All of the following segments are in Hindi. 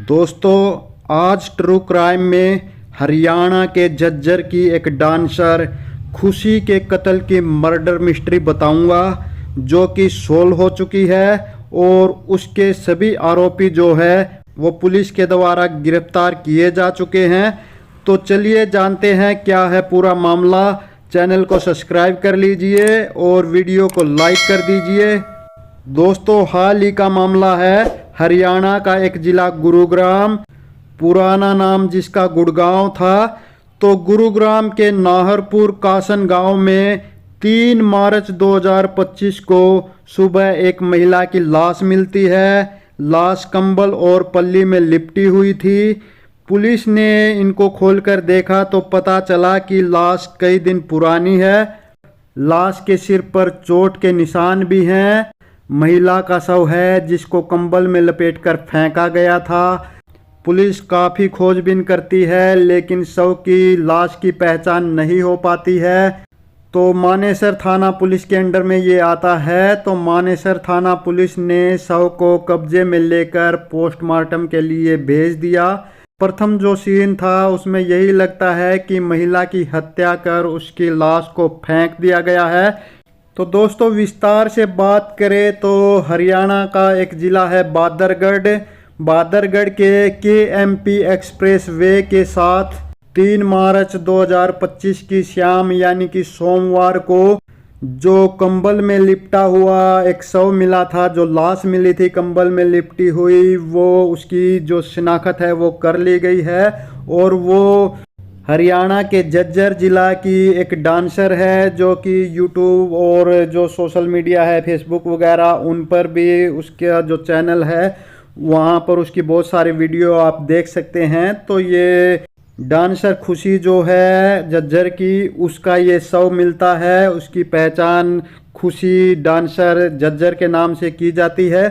दोस्तों, आज ट्रू क्राइम में हरियाणा के झज्जर की एक डांसर खुशी के कत्ल की मर्डर मिस्ट्री बताऊंगा, जो कि सोल्व हो चुकी है और उसके सभी आरोपी जो है वो पुलिस के द्वारा गिरफ्तार किए जा चुके हैं। तो चलिए जानते हैं क्या है पूरा मामला। चैनल को सब्सक्राइब कर लीजिए और वीडियो को लाइक कर दीजिए। दोस्तों, हाल ही का मामला है हरियाणा का एक जिला गुरुग्राम, पुराना नाम जिसका गुड़गांव था। तो गुरुग्राम के नाहरपुर कासन गांव में 3 मार्च 2025 को सुबह एक महिला की लाश मिलती है। लाश कंबल और पल्ली में लिपटी हुई थी। पुलिस ने इनको खोलकर देखा तो पता चला कि लाश कई दिन पुरानी है। लाश के सिर पर चोट के निशान भी हैं। महिला का शव है जिसको कंबल में लपेटकर फेंका गया था। पुलिस काफ़ी खोजबीन करती है लेकिन शव की लाश की पहचान नहीं हो पाती है। तो मानेसर थाना पुलिस के अंडर में ये आता है। तो मानेसर थाना पुलिस ने शव को कब्जे में लेकर पोस्टमार्टम के लिए भेज दिया। प्रथम जो सीन था उसमें यही लगता है कि महिला की हत्या कर उसकी लाश को फेंक दिया गया है। तो दोस्तों, विस्तार से बात करें तो हरियाणा का एक ज़िला है बादरगढ़। बादरगढ़ के KMP एक्सप्रेस वे के साथ 3 मार्च 2025 की शाम यानी कि सोमवार को जो कंबल में लिपटा हुआ एक शव मिला था, जो लाश मिली थी कंबल में लिपटी हुई, वो उसकी जो शिनाख्त है वो कर ली गई है। और वो हरियाणा के झज्जर जिला की एक डांसर है जो कि यूट्यूब और जो सोशल मीडिया है फेसबुक वगैरह उन पर भी उसका जो चैनल है वहाँ पर उसकी बहुत सारी वीडियो आप देख सकते हैं। तो ये डांसर खुशी जो है झज्जर की, उसका ये शव मिलता है। उसकी पहचान खुशी डांसर झज्जर के नाम से की जाती है।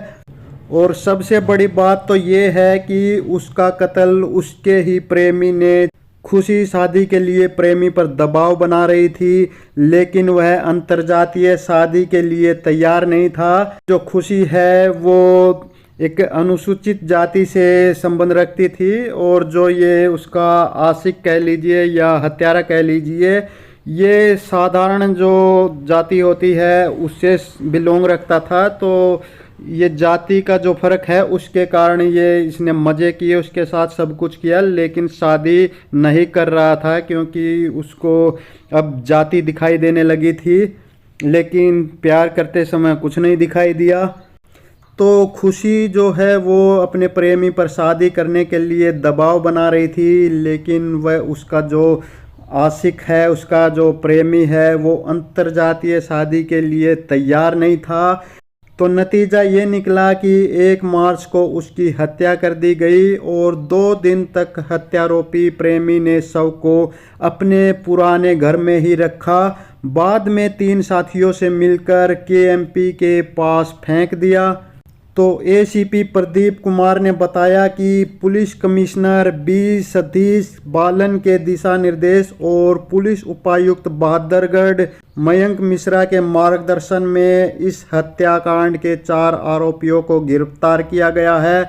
और सबसे बड़ी बात तो ये है कि उसका कत्ल उसके ही प्रेमी ने। खुशी शादी के लिए प्रेमी पर दबाव बना रही थी लेकिन वह अंतर्जातीय शादी के लिए तैयार नहीं था। जो खुशी है वो एक अनुसूचित जाति से संबंध रखती थी और जो ये उसका आशिक कह लीजिए या हत्यारा कह लीजिए, ये साधारण जो जाति होती है उससे बिलोंग रखता था। तो ये जाति का जो फर्क है उसके कारण ये इसने मज़े किए, उसके साथ सब कुछ किया लेकिन शादी नहीं कर रहा था क्योंकि उसको अब जाति दिखाई देने लगी थी। लेकिन प्यार करते समय कुछ नहीं दिखाई दिया। तो खुशी जो है वो अपने प्रेमी पर शादी करने के लिए दबाव बना रही थी लेकिन वह उसका जो आशिक है, उसका जो प्रेमी है, वो अंतर्जातीय शादी के लिए तैयार नहीं था। तो नतीजा ये निकला कि 1 मार्च को उसकी हत्या कर दी गई और 2 दिन तक हत्यारोपी प्रेमी ने शव को अपने पुराने घर में ही रखा। बाद में 3 साथियों से मिलकर KMP के पास फेंक दिया। तो ACP प्रदीप कुमार ने बताया कि पुलिस कमिश्नर B सतीश बालन के दिशा निर्देश और पुलिस उपायुक्त बादरगढ़ मयंक मिश्रा के मार्गदर्शन में इस हत्याकांड के 4 आरोपियों को गिरफ्तार किया गया है।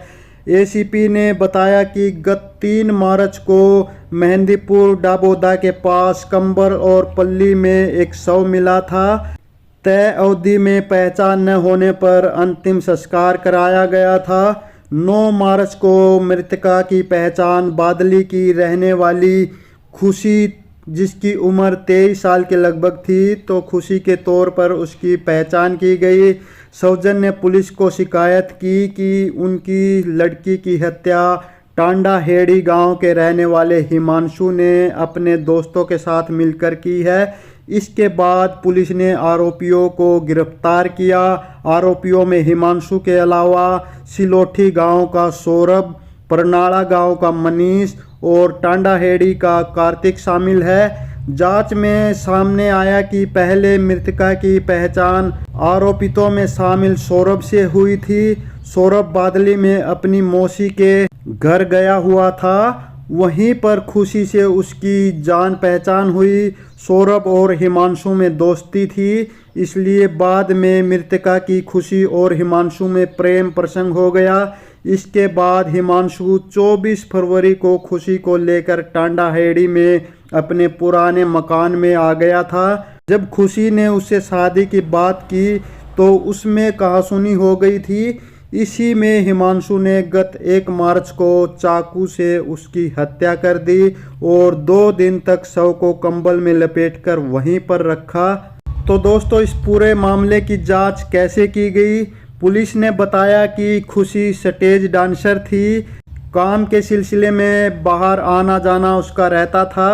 ACP ने बताया कि गत 3 मार्च को मेहंदीपुर डाबोदा के पास कंबर और पल्ली में एक शव मिला था। तय अवधि में पहचान न होने पर अंतिम संस्कार कराया गया था। 9 मार्च को मृतका की पहचान बादली की रहने वाली खुशी, जिसकी उम्र 23 साल के लगभग थी, तो खुशी के तौर पर उसकी पहचान की गई। सौजन ने पुलिस को शिकायत की कि उनकी लड़की की हत्या टांडा हेड़ी गांव के रहने वाले हिमांशु ने अपने दोस्तों के साथ मिलकर की है। इसके बाद पुलिस ने आरोपियों को गिरफ्तार किया। आरोपियों में हिमांशु के अलावा सिलोठी गांव का सौरभ, परनाड़ा गांव का मनीष और टांडा हेड़ी का कार्तिक शामिल है। जांच में सामने आया कि पहले मृतका की पहचान आरोपितों में शामिल सौरभ से हुई थी। सौरभ बादली में अपनी मौसी के घर गया हुआ था, वहीं पर खुशी से उसकी जान पहचान हुई। सौरभ और हिमांशु में दोस्ती थी, इसलिए बाद में मृतका की खुशी और हिमांशु में प्रेम प्रसंग हो गया। इसके बाद हिमांशु 24 फरवरी को खुशी को लेकर टांडाहेड़ी में अपने पुराने मकान में आ गया था। जब खुशी ने उससे शादी की बात की तो उसमें कहासुनी हो गई थी। इसी में हिमांशु ने गत 1 मार्च को चाकू से उसकी हत्या कर दी और 2 दिन तक शव को कंबल में लपेटकर वहीं पर रखा। तो दोस्तों, इस पूरे मामले की जांच कैसे की गई? पुलिस ने बताया कि खुशी स्टेज डांसर थी। काम के सिलसिले में बाहर आना जाना उसका रहता था।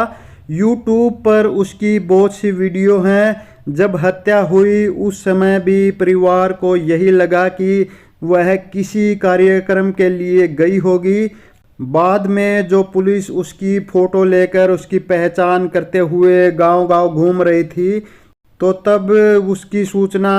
यूट्यूब पर उसकी बहुत सी वीडियो हैं। जब हत्या हुई उस समय भी परिवार को यही लगा कि वह किसी कार्यक्रम के लिए गई होगी। बाद में जो पुलिस उसकी फ़ोटो लेकर उसकी पहचान करते हुए गांव-गांव घूम रही थी, तो तब उसकी सूचना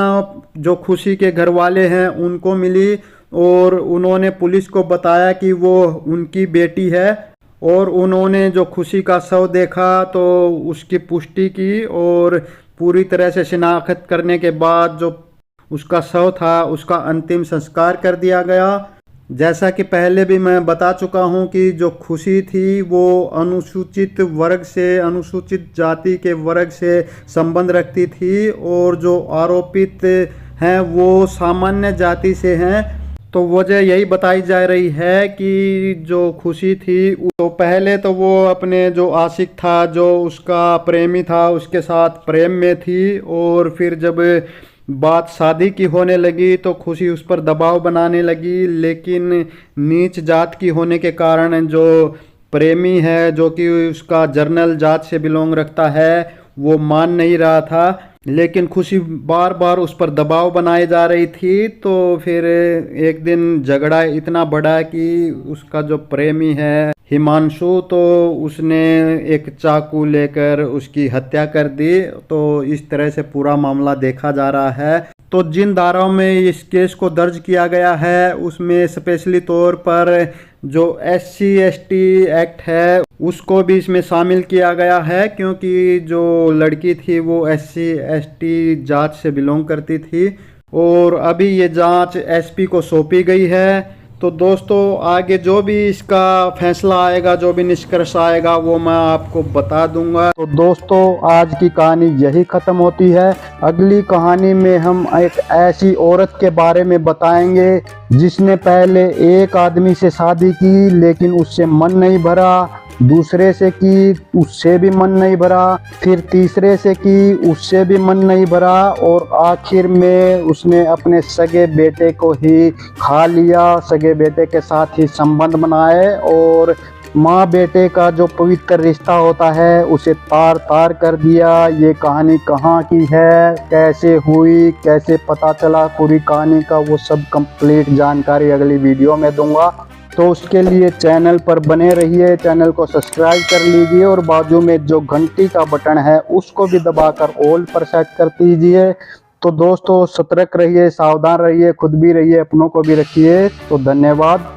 जो खुशी के घर वाले हैं उनको मिली और उन्होंने पुलिस को बताया कि वो उनकी बेटी है। और उन्होंने जो खुशी का शव देखा तो उसकी पुष्टि की और पूरी तरह से शिनाख्त करने के बाद जो उसका शव था उसका अंतिम संस्कार कर दिया गया। जैसा कि पहले भी मैं बता चुका हूं कि जो खुशी थी वो अनुसूचित वर्ग से, अनुसूचित जाति के वर्ग से संबंध रखती थी और जो आरोपित हैं वो सामान्य जाति से हैं। तो वजह यही बताई जा रही है कि जो खुशी थी तो पहले तो वो अपने जो आशिक था, जो उसका प्रेमी था, उसके साथ प्रेम में थी और फिर जब बात शादी की होने लगी तो खुशी उस पर दबाव बनाने लगी। लेकिन नीच जात की होने के कारण जो प्रेमी है, जो कि उसका जर्नल जात से बिलोंग रखता है, वो मान नहीं रहा था। लेकिन खुशी बार बार उस पर दबाव बनाई जा रही थी। तो फिर एक दिन झगड़ा इतना बढ़ा कि उसका जो प्रेमी है हिमांशु, तो उसने एक चाकू लेकर उसकी हत्या कर दी। तो इस तरह से पूरा मामला देखा जा रहा है। तो जिन धाराओं में इस केस को दर्ज किया गया है उसमें स्पेशली तौर पर जो SC ST एक्ट है उसको भी इसमें शामिल किया गया है, क्योंकि जो लड़की थी वो SC ST जात से बिलोंग करती थी और अभी ये जांच SP को सौंपी गई है। तो दोस्तों, आगे जो भी इसका फैसला आएगा, जो भी निष्कर्ष आएगा, वो मैं आपको बता दूंगा। तो दोस्तों, आज की कहानी यही ख़त्म होती है। अगली कहानी में हम एक ऐसी औरत के बारे में बताएंगे जिसने पहले एक आदमी से शादी की लेकिन उससे मन नहीं भरा, दूसरे से की उससे भी मन नहीं भरा, फिर तीसरे से की उससे भी मन नहीं भरा और आखिर में उसने अपने सगे बेटे को ही खा लिया, सगे बेटे के साथ ही संबंध बनाए और माँ बेटे का जो पवित्र रिश्ता होता है उसे तार तार कर दिया। ये कहानी कहाँ की है, कैसे हुई, कैसे पता चला, पूरी कहानी का वो सब कंप्लीट जानकारी अगली वीडियो में दूंगा। तो उसके लिए चैनल पर बने रहिए, चैनल को सब्सक्राइब कर लीजिए और बाजू में जो घंटी का बटन है उसको भी दबाकर ऑल पर सेट कर दीजिए। तो दोस्तों, सतर्क रहिए, सावधान रहिए, खुद भी रहिए, अपनों को भी रखिए। तो धन्यवाद।